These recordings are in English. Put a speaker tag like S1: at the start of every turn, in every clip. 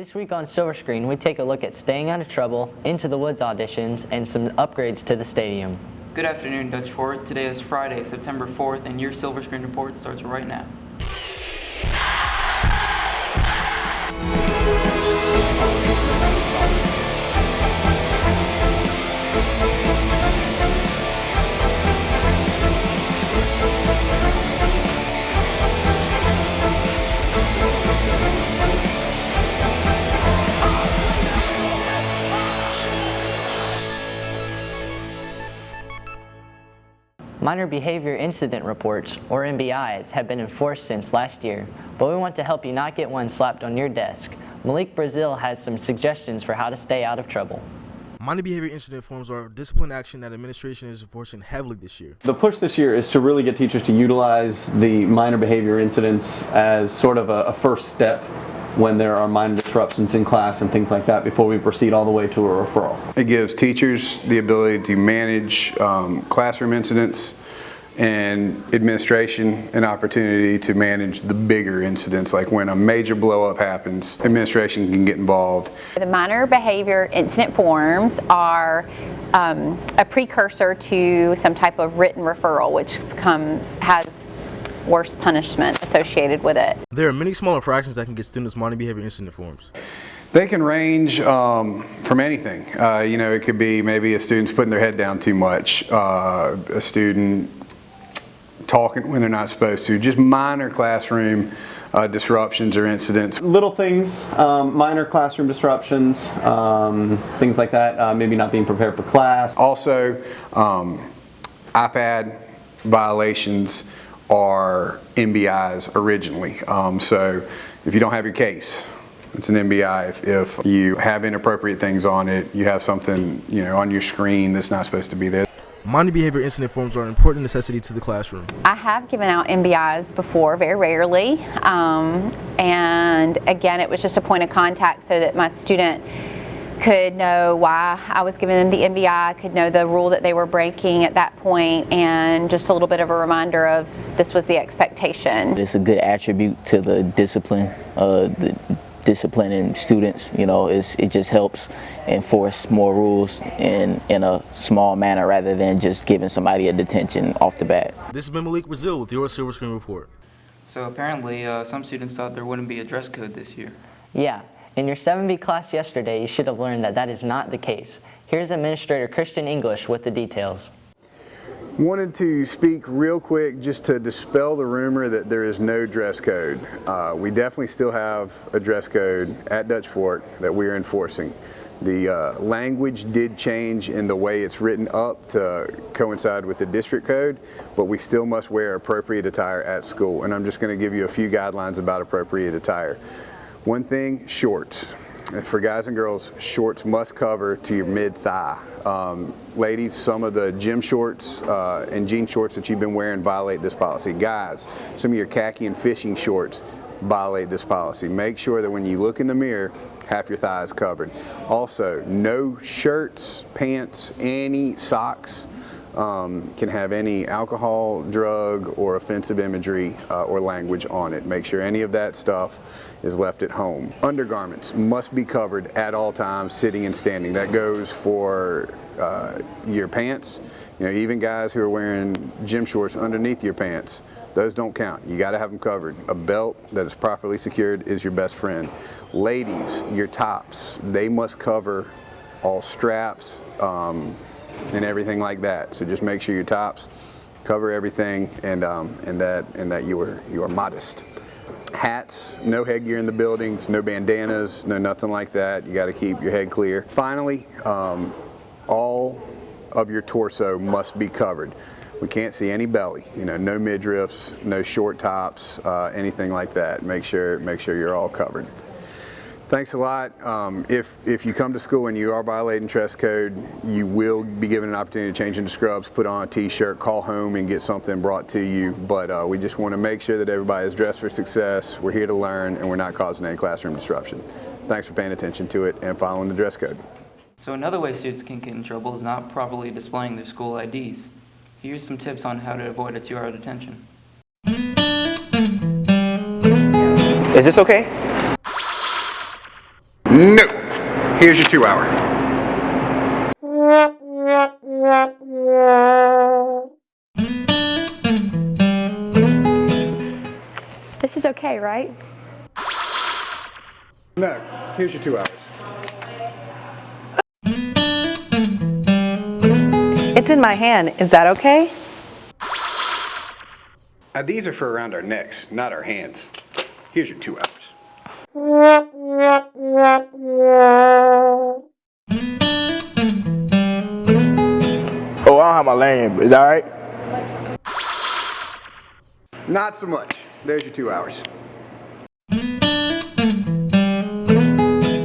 S1: This week on Silver Screen, we take a look at Staying Out of Trouble, Into the Woods auditions, and some upgrades to the stadium.
S2: Good afternoon, Dutch Fort. Today is Friday, September 4th, and your Silver Screen report starts right now.
S1: Minor Behavior Incident Reports, or MBIs, have been enforced since last year, but we want to help you not get one slapped on your desk. Malik Brazil has some suggestions for how to stay out of trouble.
S3: Minor behavior incident forms are discipline action that administration is enforcing heavily this year.
S4: The push this year is to really get teachers to utilize the minor behavior incidents as sort of a first step when there are minor disruptions in class and things like that before we proceed all the way to a referral.
S5: It gives teachers the ability to manage classroom incidents and administration an opportunity to manage the bigger incidents, like when a major blow-up happens, administration can get involved.
S6: The minor behavior incident forms are a precursor to some type of written referral, which has worse punishment associated with it.
S3: There are many smaller fractions that can get students minor behavior incident forms.
S5: They can range from anything. It could be maybe a student's putting their head down too much, a student talking when they're not supposed to, just minor classroom disruptions or incidents.
S4: Little things, minor classroom disruptions, things like that, maybe not being prepared for class.
S5: Also, iPad violations are MBIs originally. So if you don't have your case, it's an MBI. If you have inappropriate things on it, you have something on your screen that's not supposed to be there.
S3: Minor behavior incident forms are an important necessity to the classroom.
S6: I have given out MBIs before, very rarely, and again, it was just a point of contact so that my student could know why I was giving them the MBI, could know the rule that they were breaking at that point, and just a little bit of a reminder of this was the expectation.
S7: It's a good attribute to the discipline, disciplining students. It just helps enforce more rules in a small manner rather than just giving somebody a detention off the bat.
S3: This has been Malik Brazil with your Silver Screen report.
S2: So apparently, some students thought there wouldn't be a dress code this year.
S1: Yeah, in your 7B class yesterday, you should have learned that is not the case. Here's Administrator Christian English with the details.
S5: Wanted to speak real quick just to dispel the rumor that there is no dress code. We definitely still have a dress code at Dutch Fork that we are enforcing. The language did change in the way it's written up to coincide with the district code, but we still must wear appropriate attire at school. And I'm just going to give you a few guidelines about appropriate attire. One thing, shorts. For guys and girls, shorts must cover to your mid-thigh. Ladies, some of the gym shorts and jean shorts that you've been wearing violate this policy. Guys, some of your khaki and fishing shorts violate this policy. Make sure that when you look in the mirror, half your thigh is covered. Also, no shirts, pants, any socks can have any alcohol, drug, or offensive imagery or language on it. Make sure any of that stuff is left at home. Undergarments must be covered at all times, sitting and standing. That goes for your pants. Even guys who are wearing gym shorts underneath your pants, those don't count. You got to have them covered. A belt that is properly secured is your best friend. Ladies, your tops, they must cover all straps and everything like that. So just make sure your tops cover everything, and that you are modest. Hats, no headgear in the buildings, no bandanas, no nothing like that. You got to keep your head clear. Finally, all of your torso must be covered. We can't see any belly. No midriffs, no short tops, anything like that. Make sure you're all covered. Thanks a lot. If you come to school and you are violating dress code, you will be given an opportunity to change into scrubs, put on a t-shirt, call home and get something brought to you. But we just want to make sure that everybody is dressed for success. We're here to learn, and we're not causing any classroom disruption. Thanks for paying attention to it and following the dress code.
S2: So another way students can get in trouble is not properly displaying their school IDs. Here's some tips on how to avoid a 2-hour detention.
S8: Is this okay?
S5: No. Here's your 2 hour.
S8: This is okay, right?
S5: No. Here's your 2 hours.
S9: It's in my hand. Is that okay?
S5: These are for around our necks, not our hands. Here's your 2 hours.
S10: Oh, I don't have my lanyard. Is that right?
S5: Not so much. There's your 2 hours.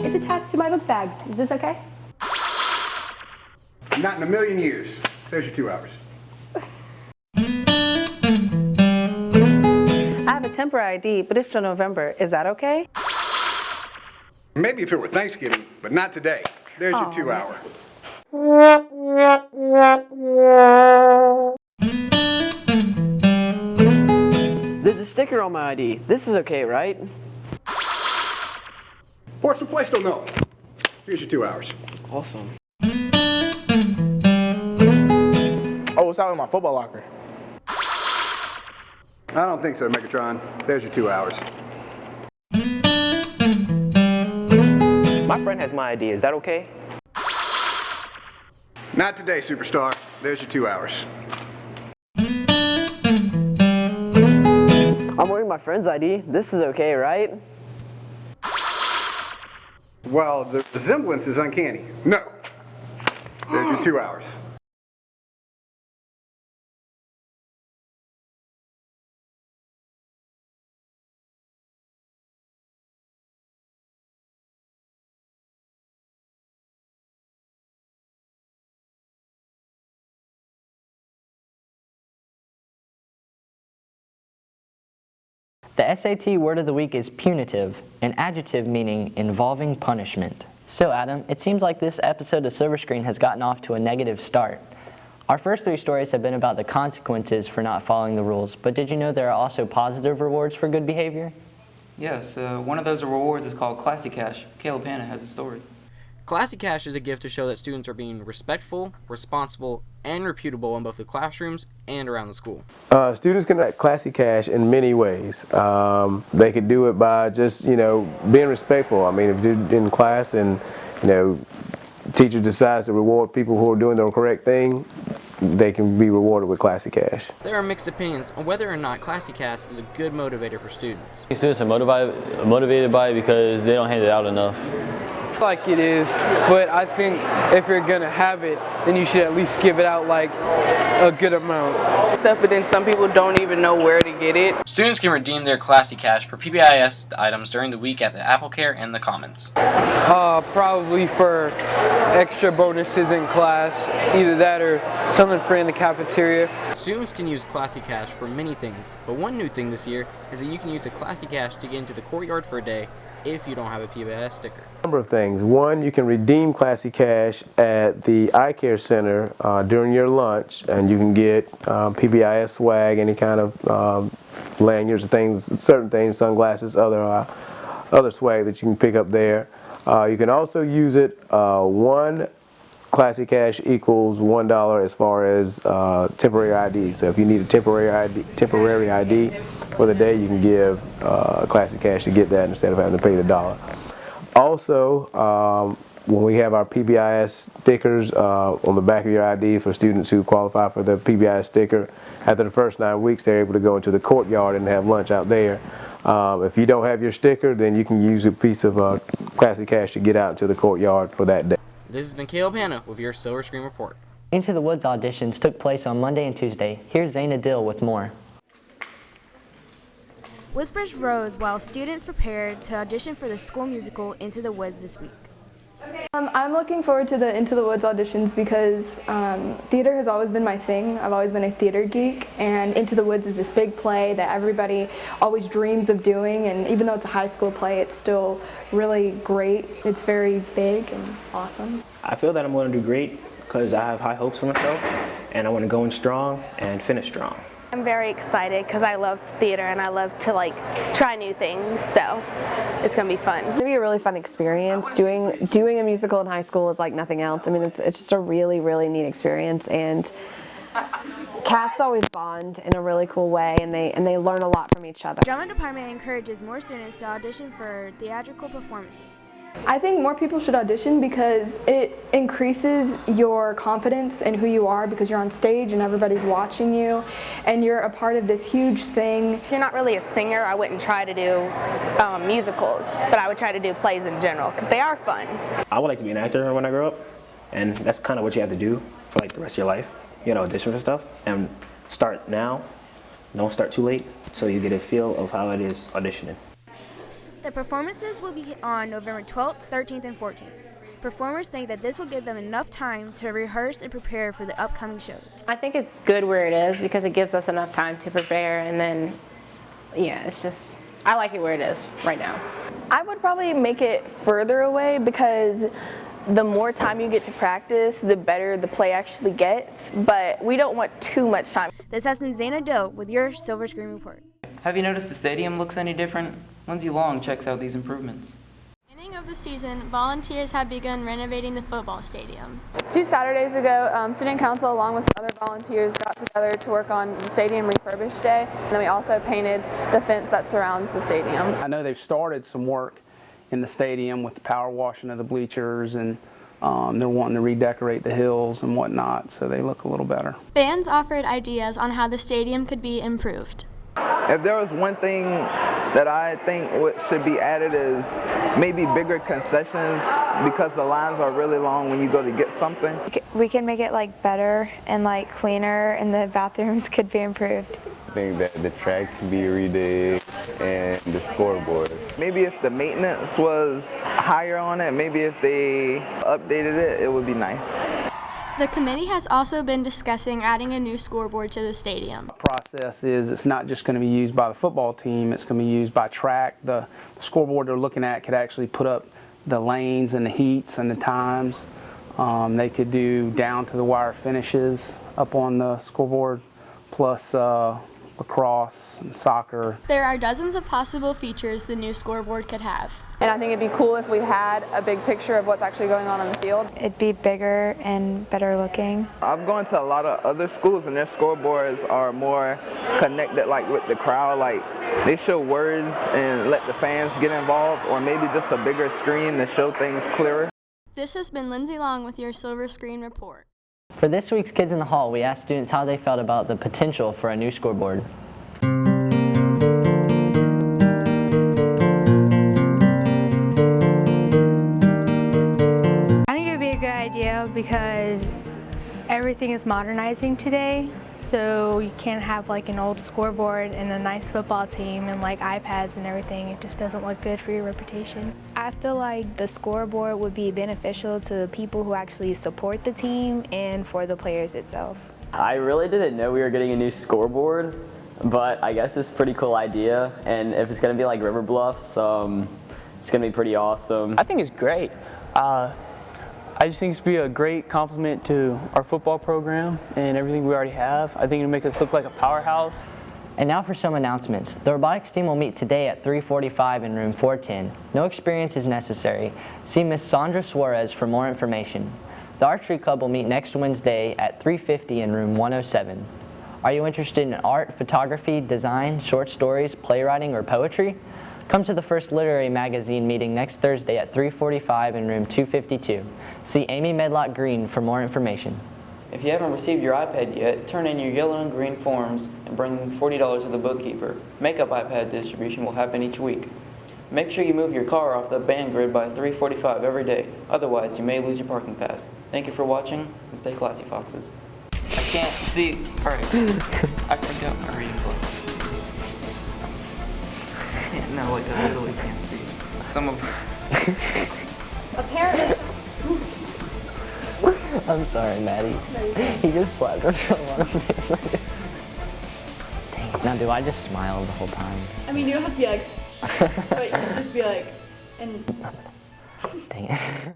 S8: It's attached to my book bag. Is this okay?
S5: Not in a million years. There's your 2 hours.
S9: I have a temporary ID, but it's till November. Is that okay?
S5: Maybe if it were Thanksgiving, but not today. There's your 2 hour.
S11: There's a sticker on my ID. This is okay, right?
S5: Por supuesto no. Here's your 2 hours.
S11: Awesome.
S10: Oh, it's out in my football locker.
S5: I don't think so, Megatron. There's your 2 hours.
S11: My friend has my ID. Is that okay?
S5: Not today, Superstar. There's your 2 hours.
S11: I'm wearing my friend's ID. This is okay, right?
S5: Well, the resemblance is uncanny. No. There's your 2 hours.
S1: The SAT word of the week is punitive, an adjective meaning involving punishment. So Adam, it seems like this episode of Silver Screen has gotten off to a negative start. Our first 3 stories have been about the consequences for not following the rules, but did you know there are also positive rewards for good behavior?
S2: Yes, one of those rewards is called Classy Cash. Caleb Hanna has a story.
S12: Classy Cash is a gift to show that students are being respectful, responsible, and reputable in both the classrooms and around the school.
S13: Students can get Classy Cash in many ways. They could do it by just, being respectful. I mean, if you're in class and, teacher decides to reward people who are doing the correct thing, they can be rewarded with Classy Cash.
S12: There are mixed opinions on whether or not Classy Cash is a good motivator for students.
S14: Students are motivated by it because they don't hand it out enough.
S15: Like it is, but I think if you're gonna have it, then you should at least give it out like a good amount.
S16: But then some people don't even know where to get it.
S12: Students can redeem their Classy Cash for PBIS items during the week at the AppleCare and the Commons.
S15: Probably for extra bonuses in class, either that or something free in the cafeteria.
S12: Students can use Classy Cash for many things, but one new thing this year is that you can use a Classy Cash to get into the courtyard for a day if you don't have a PBIS sticker.
S13: A number of things. One, you can redeem Classy Cash at the Eye Care Center during your lunch, and you can get PBIS swag, any kind of lanyards, certain things, sunglasses, other swag that you can pick up there. You can also use it. One Classy Cash equals $1 as far as temporary ID. So if you need a temporary ID for the day, you can give Classy Cash to get that instead of having to pay the $1. Also, when we have our PBIS stickers on the back of your ID for students who qualify for the PBIS sticker, after the first 9 weeks, they're able to go into the courtyard and have lunch out there. If you don't have your sticker, then you can use a piece of Classy Cash to get out into the courtyard for that day.
S12: This has been Caleb Hanna with your Silver Screen Report.
S1: Into the Woods auditions took place on Monday and Tuesday. Here's Zaina Dill with more.
S17: Whispers rose while students prepared to audition for the school musical Into the Woods this week.
S8: I'm looking forward to the Into the Woods auditions because theater has always been my thing. I've always been a theater geek, and Into the Woods is this big play that everybody always dreams of doing, and even though it's a high school play, it's still really great. It's very big and awesome.
S18: I feel that I'm going to do great because I have high hopes for myself, and I want to go in strong and finish strong. I'm very excited because I love theater and I love to try new things, so it's going to be fun.
S19: It's going to be a really fun experience. Doing a musical in high school is like nothing else. I mean, it's just a really, really neat experience, and casts always bond in a really cool way, and they learn a lot from each other.
S17: The drama department encourages more students to audition for theatrical performances.
S8: I think more people should audition because it increases your confidence in who you are, because you're on stage and everybody's watching you and you're a part of this huge thing.
S18: If you're not really a singer, I wouldn't try to do musicals, but I would try to do plays in general because they are fun.
S20: I would like to be an actor when I grow up, and that's kind of what you have to do for the rest of your life. Audition for stuff, and start now. Don't start too late, so you get a feel of how it is auditioning.
S17: The performances will be on November 12th, 13th, and 14th. Performers think that this will give them enough time to rehearse and prepare for the upcoming shows.
S21: I think it's good where it is because it gives us enough time to prepare, and then, I like it where it is right now.
S22: I would probably make it further away because the more time you get to practice, the better the play actually gets, but we don't want too much time.
S17: This has been Zana Doe with your Silver Screen Report.
S2: Have you noticed the stadium looks any different? Lindsay Long checks out these improvements.
S23: Beginning of the season, volunteers have begun renovating the football stadium.
S24: 2 Saturdays ago, Student Council along with some other volunteers got together to work on the Stadium Refurbish Day, and then we also painted the fence that surrounds the stadium.
S25: I know they've started some work in the stadium with the power washing of the bleachers, and they're wanting to redecorate the hills and whatnot, so they look a little better.
S23: Fans offered ideas on how the stadium could be improved.
S26: If there was one thing that I think should be added is maybe bigger concessions, because the lines are really long when you go to get something.
S27: We can make it better and cleaner, and the bathrooms could be improved.
S28: I think that the track could be redid and the scoreboard.
S26: Maybe if the maintenance was higher on it, maybe if they updated it, it would be nice.
S23: The committee has also been discussing adding a new scoreboard to the stadium.
S25: The process is it's not just going to be used by the football team, it's going to be used by track. The scoreboard they're looking at could actually put up the lanes and the heats and the times. They could do down to the wire finishes up on the scoreboard, plus lacrosse and soccer.
S23: There are dozens of possible features the new scoreboard could have.
S24: And I think it'd be cool if we had a big picture of what's actually going on the field.
S27: It'd be bigger and better looking.
S26: I've gone to a lot of other schools and their scoreboards are more connected with the crowd. They show words and let the fans get involved, or maybe just a bigger screen to show things clearer.
S23: This has been Lindsay Long with your Silver Screen Report.
S1: For this week's Kids in the Hall, we asked students how they felt about the potential for a new scoreboard.
S27: I think it would be a good idea because everything is modernizing today, so you can't have an old scoreboard and a nice football team and iPads and everything. It just doesn't look good for your reputation.
S29: I feel like the scoreboard would be beneficial to the people who actually support the team and for the players itself.
S30: I really didn't know we were getting a new scoreboard, but I guess it's a pretty cool idea, and if it's going to be like River Bluffs, it's going to be pretty awesome.
S11: I think it's great. I just think it's be a great compliment to our football program and everything we already have. I think it'll make us look like a powerhouse.
S1: And now for some announcements. The robotics team will meet today at 3:45 in room 410. No experience is necessary. See Miss Sandra Suarez for more information. The archery club will meet next Wednesday at 3:50 in room 107. Are you interested in art, photography, design, short stories, playwriting, or poetry? Come to the First Literary Magazine meeting next Thursday at 3:45 in room 252. See Amy Medlock Green for more information.
S2: If you haven't received your iPad yet, turn in your yellow and green forms and bring $40 to the bookkeeper. Makeup iPad distribution will happen each week. Make sure you move your car off the band grid by 3:45 every day. Otherwise, you may lose your parking pass. Thank you for watching, and stay classy, foxes. I can't see. All right. I forgot my reading book. No, I literally can't see. Some of
S24: Apparently.
S1: I'm sorry, Maddie. He just slapped himself on the face. Dang. Now, do I just smile the whole time?
S31: I mean, you don't have to be but you can just be and...
S1: Dang it.